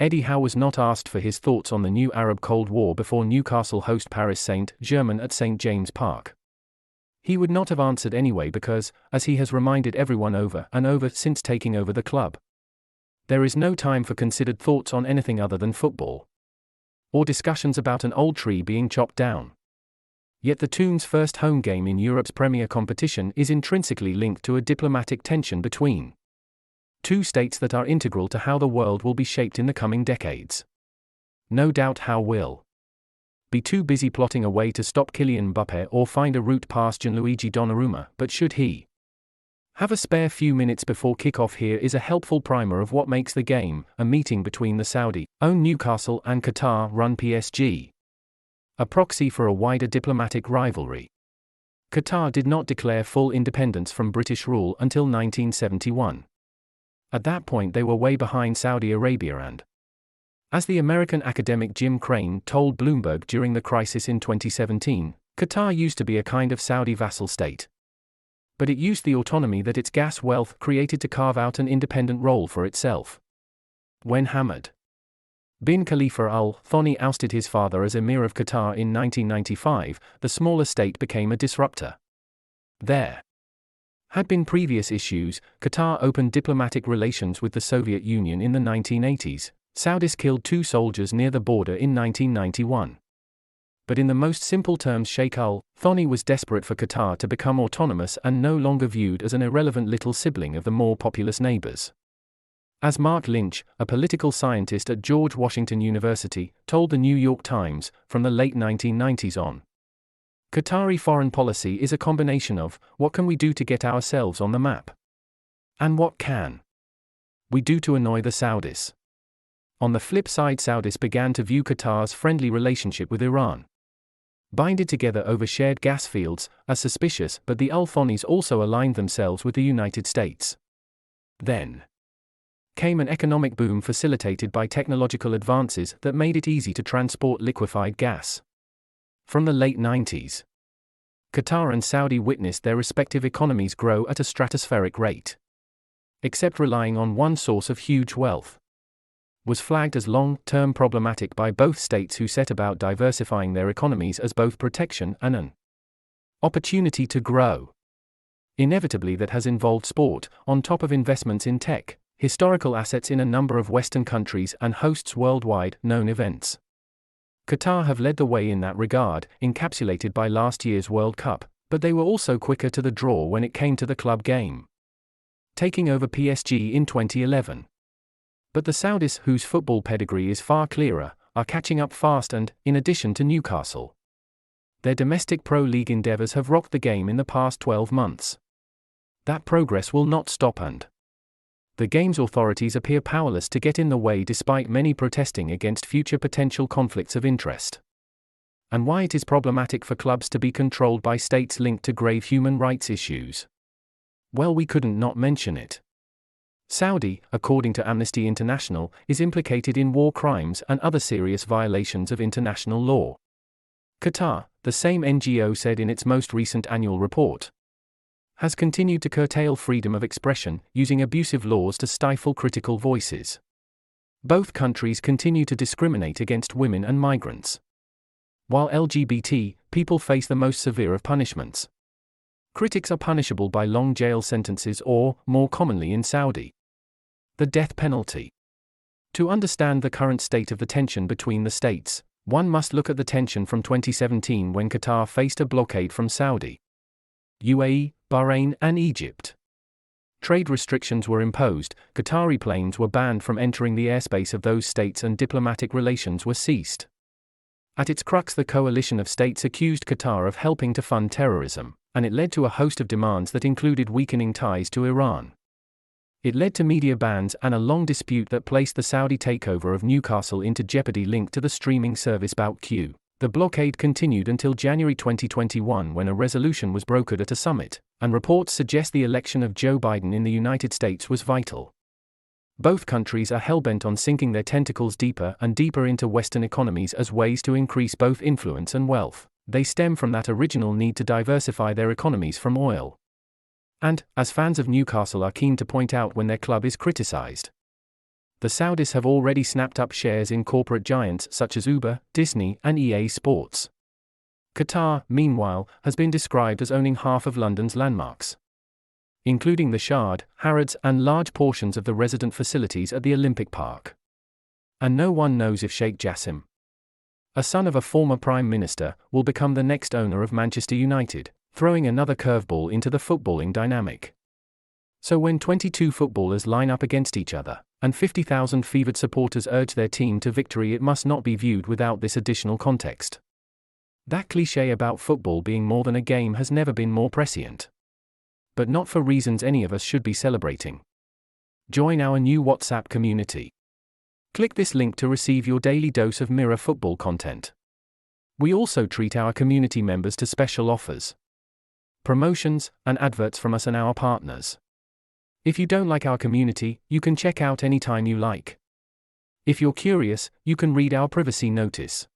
Eddie Howe was not asked for his thoughts on the new Arab Cold War before Newcastle host Paris Saint-Germain at St. James Park. He would not have answered anyway because, as he has reminded everyone over and over since taking over the club, there is no time for considered thoughts on anything other than football, or discussions about an old tree being chopped down. Yet the Toon's first home game in Europe's premier competition is intrinsically linked to a diplomatic tension between two states that are integral to how the world will be shaped in the coming decades. No doubt Howe will be too busy plotting a way to stop Kylian Mbappé or find a route past Gianluigi Donnarumma, but should he have a spare few minutes before kickoff, here is a helpful primer of what makes the game a meeting between the Saudi-owned Newcastle and Qatar-run PSG, a proxy for a wider diplomatic rivalry. Qatar did not declare full independence from British rule until 1971. At that point they were way behind Saudi Arabia and, as the American academic Jim Crane told Bloomberg during the crisis in 2017, Qatar used to be a kind of Saudi vassal state. But it used the autonomy that its gas wealth created to carve out an independent role for itself. When Hamad bin Khalifa Al Thani ousted his father as Emir of Qatar in 1995, the smaller state became a disruptor. There had been previous issues. Qatar opened diplomatic relations with the Soviet Union in the 1980s. Saudis killed 2 soldiers near the border in 1991. But in the most simple terms, Sheikh Al Thani was desperate for Qatar to become autonomous and no longer viewed as an irrelevant little sibling of the more populous neighbors. As Mark Lynch, a political scientist at George Washington University, told the New York Times, from the late 1990s on, Qatari foreign policy is a combination of, what can we do to get ourselves on the map? And what can we do to annoy the Saudis? On the flip side, Saudis began to view Qatar's friendly relationship with Iran, binded together over shared gas fields, as suspicious, but the Al Thanis also aligned themselves with the United States. Then came an economic boom facilitated by technological advances that made it easy to transport liquefied gas. From the late 90s, Qatar and Saudi witnessed their respective economies grow at a stratospheric rate. Except relying on one source of huge wealth was flagged as long-term problematic by both states, who set about diversifying their economies as both protection and an opportunity to grow. Inevitably, that has involved sport, on top of investments in tech, historical assets in a number of Western countries, and hosts worldwide known events. Qatar have led the way in that regard, encapsulated by last year's World Cup, but they were also quicker to the draw when it came to the club game, taking over PSG in 2011. But the Saudis, whose football pedigree is far clearer, are catching up fast and, in addition to Newcastle, their domestic Pro League endeavors have rocked the game in the past 12 months. That progress will not stop, and the game's authorities appear powerless to get in the way despite many protesting against future potential conflicts of interest. And why it is problematic for clubs to be controlled by states linked to grave human rights issues? Well, we couldn't not mention it. Saudi, according to Amnesty International, is implicated in war crimes and other serious violations of international law. Qatar, the same NGO said in its most recent annual report, has continued to curtail freedom of expression, using abusive laws to stifle critical voices. Both countries continue to discriminate against women and migrants, while LGBT people face the most severe of punishments. Critics are punishable by long jail sentences or, more commonly in Saudi, the death penalty. To understand the current state of the tension between the states, one must look at the tension from 2017 when Qatar faced a blockade from Saudi, UAE, Bahrain, and Egypt. Trade restrictions were imposed, Qatari planes were banned from entering the airspace of those states, and diplomatic relations were ceased. At its crux, the coalition of states accused Qatar of helping to fund terrorism, and it led to a host of demands that included weakening ties to Iran. It led to media bans and a long dispute that placed the Saudi takeover of Newcastle into jeopardy linked to the streaming service BoutQ. The blockade continued until January 2021, when a resolution was brokered at a summit, and reports suggest the election of Joe Biden in the United States was vital. Both countries are hell-bent on sinking their tentacles deeper and deeper into Western economies as ways to increase both influence and wealth. They stem from that original need to diversify their economies from oil. And, as fans of Newcastle are keen to point out when their club is criticized, The Saudis have already snapped up shares in corporate giants such as Uber, Disney, and EA Sports. Qatar, meanwhile, has been described as owning half of London's landmarks, including the Shard, Harrods, and large portions of the resident facilities at the Olympic Park. And no one knows if Sheikh Jassim, a son of a former Prime Minister, will become the next owner of Manchester United, throwing another curveball into the footballing dynamic. So when 22 footballers line up against each other, and 50,000 fevered supporters urge their team to victory, it must not be viewed without this additional context. That cliché about football being more than a game has never been more prescient. But not for reasons any of us should be celebrating. Join our new WhatsApp community. Click this link to receive your daily dose of Mirror football content. We also treat our community members to special offers, promotions, and adverts from us and our partners. If you don't like our community, you can check out anytime you like. If you're curious, you can read our privacy notice.